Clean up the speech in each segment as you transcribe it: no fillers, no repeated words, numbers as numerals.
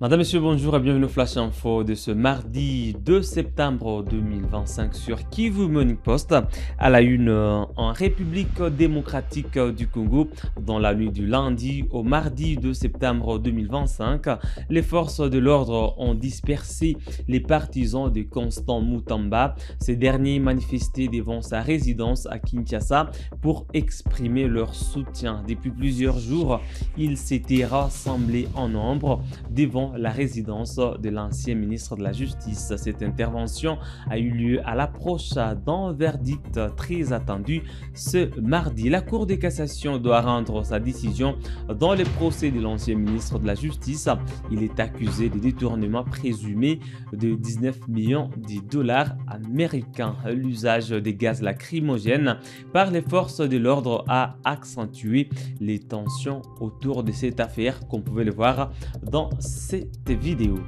Madame, Monsieur, bonjour et bienvenue au Flash Info de ce mardi 2 septembre 2025 sur Kivu Morning Post. À la une, en République démocratique du Congo, dans la nuit du lundi au mardi 2 septembre 2025, les forces de l'ordre ont dispersé les partisans de Constant Mutamba. Ces derniers manifestaient devant sa résidence à Kinshasa pour exprimer leur soutien. Depuis plusieurs jours, ils s'étaient rassemblés en nombre devant la résidence de l'ancien ministre de la Justice. Cette intervention a eu lieu à l'approche d'un verdict très attendu ce mardi. La Cour de cassation doit rendre sa décision dans le procès de l'ancien ministre de la Justice. Il est accusé de détournement présumé de 19 millions de dollars américains. L'usage des gaz lacrymogènes par les forces de l'ordre a accentué les tensions autour de cette affaire, comme vous pouvez le voir dans cette vidéo.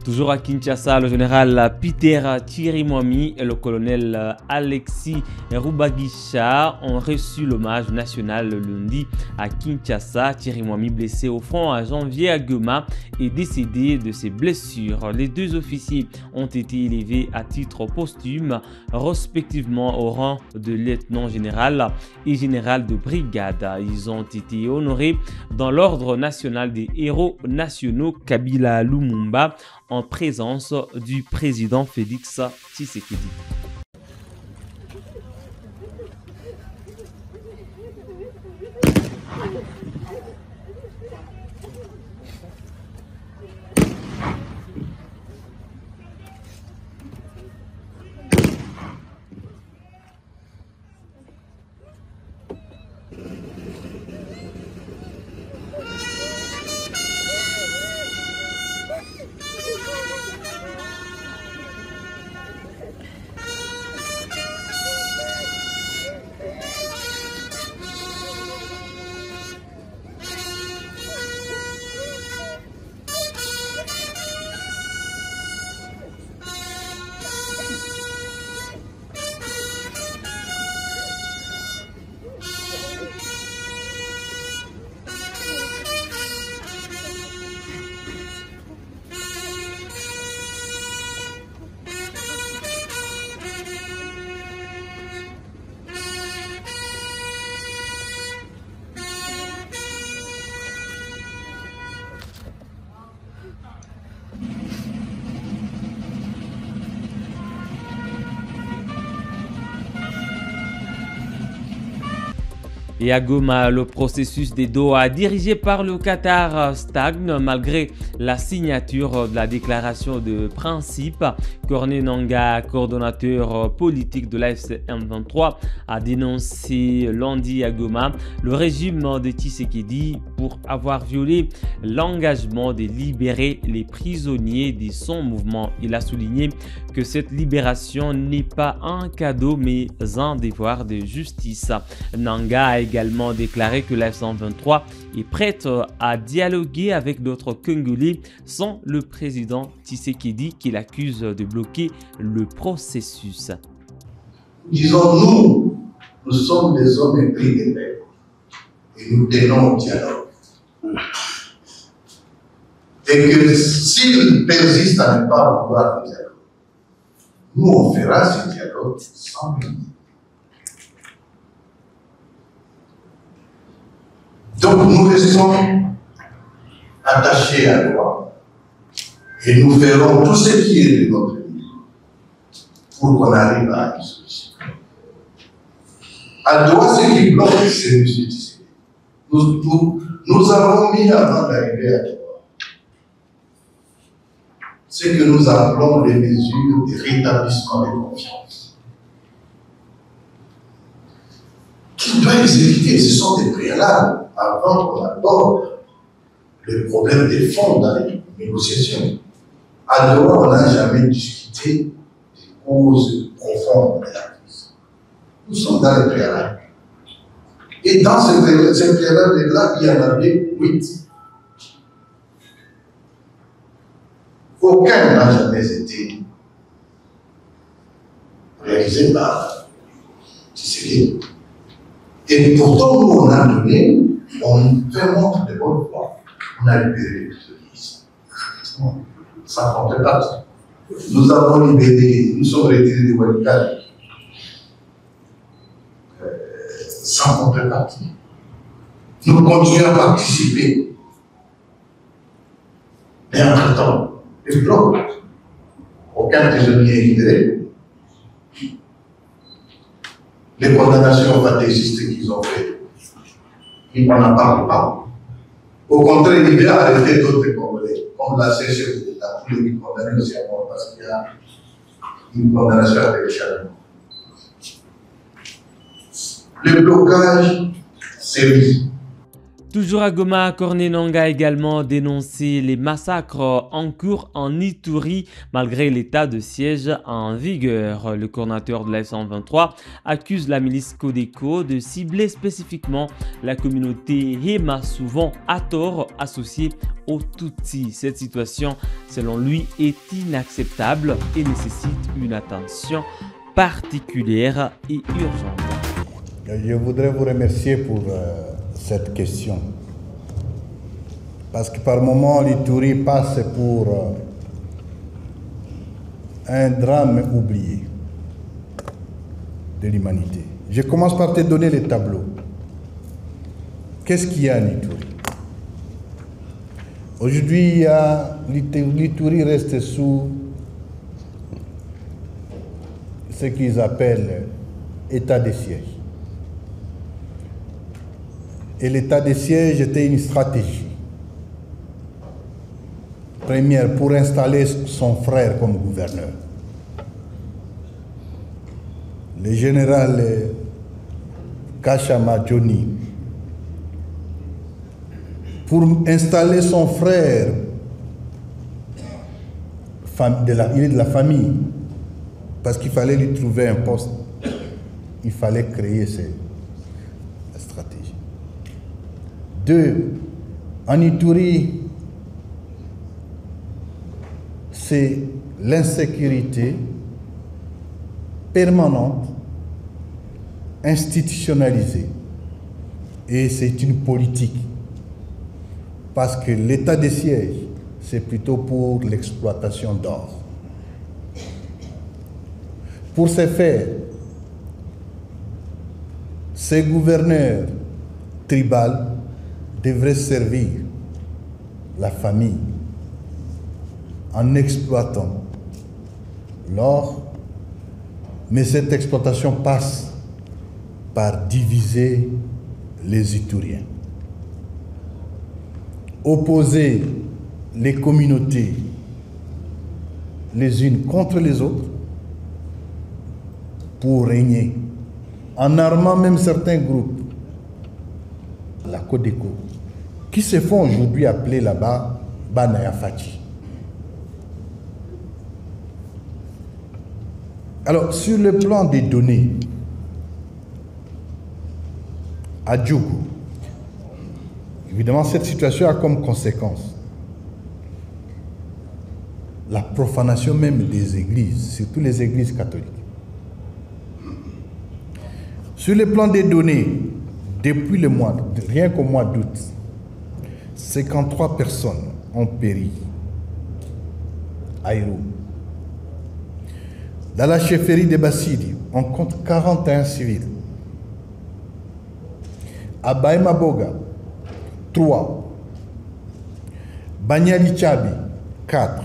Toujours à Kinshasa, le général Peter Chirimwami et le colonel Alexis Rubagisha ont reçu l'hommage national le lundi à Kinshasa. Chirimwami, blessé au front à janvier à Goma, est décédé de ses blessures. Les deux officiers ont été élevés à titre posthume, respectivement au rang de lieutenant général et général de brigade. Ils ont été honorés dans l'ordre national des héros nationaux Kabila Lumumba en présence du président Félix Tshisekedi. Et à Goma, le processus des Doha dirigé par le Qatar stagne malgré la signature de la déclaration de principe. Corneille Nangaa, coordonnateur politique de l'AFC M23, a dénoncé lundi à Goma le régime de Tshisekedi pour avoir violé l'engagement de libérer les prisonniers de son mouvement. Il a souligné que cette libération n'est pas un cadeau mais un devoir de justice. Nangaa a également déclaré que l'AFC M23 est prête à dialoguer avec d'autres Congolais sans le président Tshisekedi qu'il accuse de bloquer le processus. Disons, nous sommes des hommes épris de paix et nous tenons au dialogue. Et que s'il persiste à ne pas vouloir le dialogue, nous on fera ce dialogue sans lui. Donc nous restons attachés à la loi et nous ferons tout ce qui est de notre niveau pour qu'on arrive à une solution. À Doha, ce qui bloque, c'est M. Tshisekedi. Nous avons mis avant d'arriver à Doha ce que nous appelons les mesures de rétablissement de confiance. Qui doit exécuter, ce sont des préalables avant qu'on aborde le problème des fonds dans les négociations. À Doha, on n'a jamais discuté des causes profondes de la crise. Nous sommes dans les préalables. Et dans ces préalables-là, il y en avait 8. Aucun n'a jamais été réalisé par Tshisekedi. Et pourtant, nous, on a donné, on fait montre de bonne foi. On a libéré les prisonniers. Sans contrepartie. Nous avons libéré, nous sommes retirés de Walikale. Sans contrepartie. Nous continuons à participer. Mais entre-temps, les blocs, aucun prisonnier est libéré. Les condamnations fantaisistes qu'ils ont faites, ils n'en parlent pas. Au contraire, il vient arrêter d'autres Congolais, comme la chef de l'État, tous les condamnés aussi à mort parce qu'il y a une condamnation avec charbon. Le blocage, c'est lui. Toujours à Goma, Corneille Nangaa a également dénoncé les massacres en cours en Ituri malgré l'état de siège en vigueur. Le coordinateur de la F-123 accuse la milice Codeco de cibler spécifiquement la communauté Hema, souvent à tort associée aux Tutsis. Cette situation, selon lui, est inacceptable et nécessite une attention particulière et urgente. Je voudrais vous remercier pour cette question. Parce que par moments, l'Ituri passe pour un drame oublié de l'humanité. Je commence par te donner les tableaux. Qu'est-ce qu'il y a en Ituri? Aujourd'hui, l'Ituri reste sous ce qu'ils appellent état de siège. Et l'état de siège était une stratégie. Première, pour installer son frère comme gouverneur. Le général Kachama Johnny, pour installer son frère, il est de la famille, parce qu'il fallait lui trouver un poste, il fallait créer la stratégie. 2. En Ituri, c'est l'insécurité permanente, institutionnalisée. Et c'est une politique. Parce que l'état de siège, c'est plutôt pour l'exploitation d'or. Pour ce faire, ces gouverneurs tribaux devraient servir la famille en exploitant l'or, mais cette exploitation passe par diviser les Ituriens. Opposer les communautés les unes contre les autres pour régner, en armant même certains groupes. La Codeco, qui se font aujourd'hui appeler là-bas Banaya Fati. Alors, sur le plan des données, à Djougou, évidemment, cette situation a comme conséquence la profanation même des églises, surtout les églises catholiques. Sur le plan des données, depuis le mois, rien qu'au mois d'août, 53 personnes ont péri à Hérault. Dans la chefferie de Bassidi, on compte 41 civils. À Baïmaboga, 3. Banyali Chabi, 4.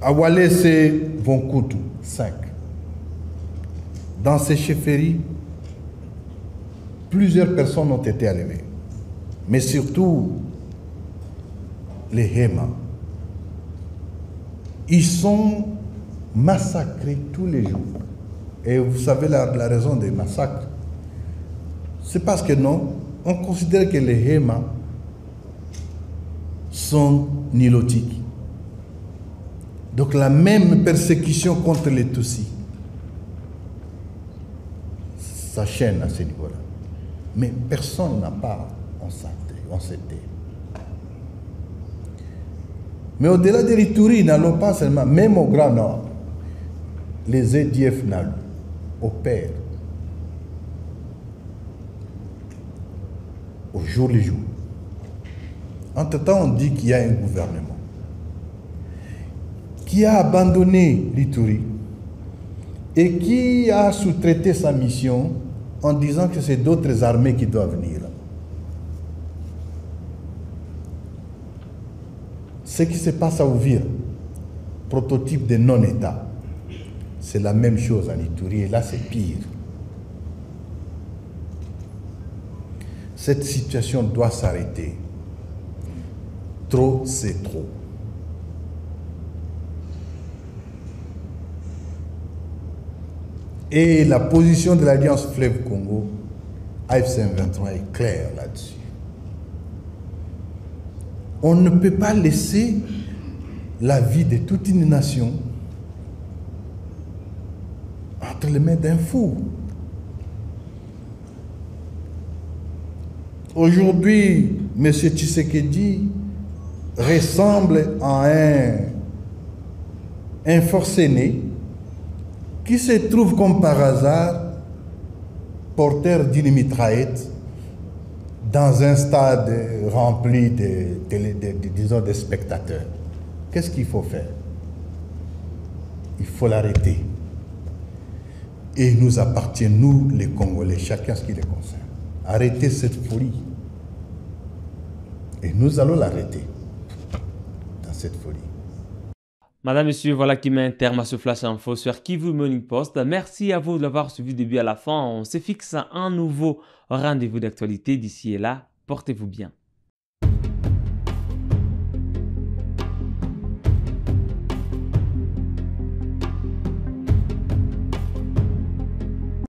À Walese Vonkutu, 5. Dans ces chefferies, plusieurs personnes ont été enlevées. Mais surtout, les Héma. Ils sont massacrés tous les jours. Et vous savez la raison des massacres. C'est parce que non, on considère que les Héma sont nilotiques. Donc la même persécution contre les Tutsis s'enchaîne à ce niveau-là. Mais personne n'a pas en s'était. Mais au-delà de l'Ituri, n'allons pas seulement, même au Grand Nord, les EDF NALU opèrent au jour le jour. Entre-temps, on dit qu'il y a un gouvernement qui a abandonné l'Ituri et qui a sous-traité sa mission en disant que c'est d'autres armées qui doivent venir. Ce qui se passe à Ouvir, prototype de non-État, c'est la même chose en Ituri, et là c'est pire. Cette situation doit s'arrêter. Trop, c'est trop. Et la position de l'Alliance Fleuve Congo, AFC M23, est claire là-dessus. On ne peut pas laisser la vie de toute une nation entre les mains d'un fou. Aujourd'hui, M. Tshisekedi ressemble à un forcené qui se trouve comme par hasard porteur d'une mitraillette dans un stade rempli de spectateurs. Qu'est-ce qu'il faut faire? Il faut l'arrêter. Et il nous appartient, nous les Congolais, chacun ce qui les concerne. Arrêter cette folie. Et nous allons l'arrêter dans cette folie. Madame, Monsieur, voilà qui met un terme à ce Flash Info sur Kivu Morning Post. Merci à vous de l'avoir suivi du début à la fin. On se fixe un nouveau rendez-vous d'actualité. D'ici et là, portez-vous bien.